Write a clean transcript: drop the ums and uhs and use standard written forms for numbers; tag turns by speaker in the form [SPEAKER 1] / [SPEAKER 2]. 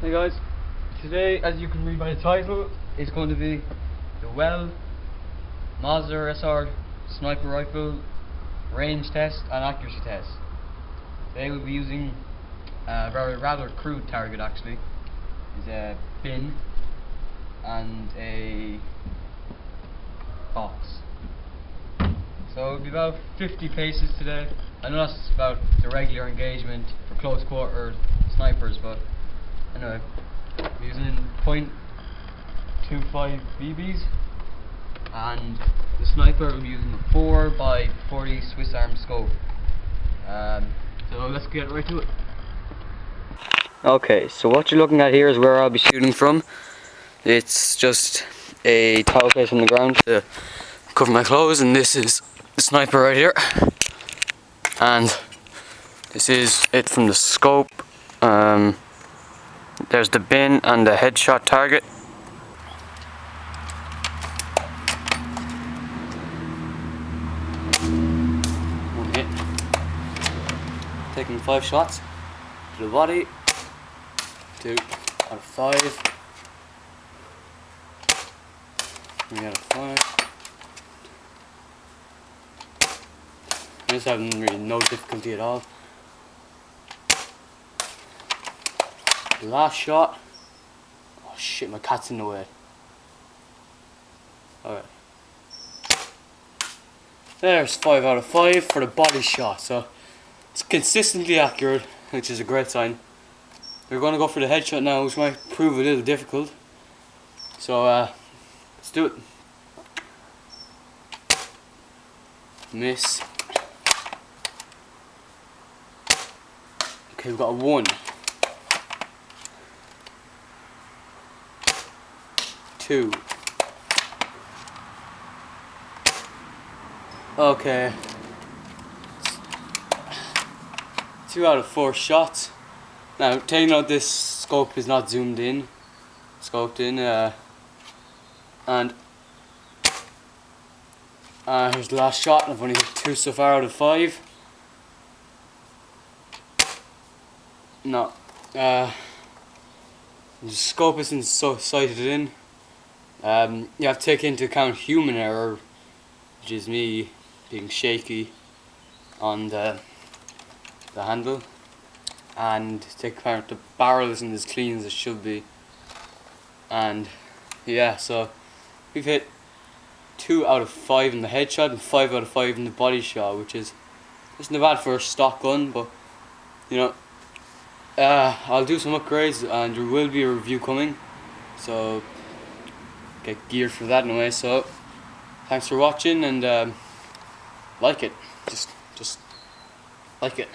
[SPEAKER 1] Hey guys, today, as you can read by the title, is going to be the Mauser Airsoft sniper rifle range test and accuracy test. Today we'll be using a rather crude target actually. It's a bin and a box. So it'll be about 50 paces today. I know that's about the regular engagement for close quarter snipers, but anyway, we're using .25 BBs, and the sniper will be using a 4x40 Swiss Arm scope. So let's get right to it. Okay, so what you're looking at here is where I'll be shooting from. It's just a towel case on the ground to cover my clothes, and this is the sniper right here. And this is it from the scope. There's the bin and the headshot target. One hit. Taking 5 shots to the body. 2 out of 5. 3 out of 5. I'm just having really no difficulty at all. The last shot. Oh shit, my cat's in the way. Alright. There's 5 out of 5 for the body shot, so it's consistently accurate, which is a great sign. We're going to go for the headshot now, which might prove a little difficult. So let's do it. Miss. Okay, we've got a 1. 2. Okay. 2 out of 4 shots. Now, taking out this scope is not zoomed in, scoped in, and here's the last shot. I've only hit 2 so far out of 5. No, the scope isn't so sighted in. You have to take into account human error, which is me being shaky on the handle, and take account the barrel isn't as clean as it should be. And yeah, so we've hit 2 out of 5 in the headshot and 5 out of 5 in the body shot, which isn't bad for a stock gun, but you know, I'll do some upgrades and there will be a review coming, so get geared for that anyway. So thanks for watching, and like it, just like it.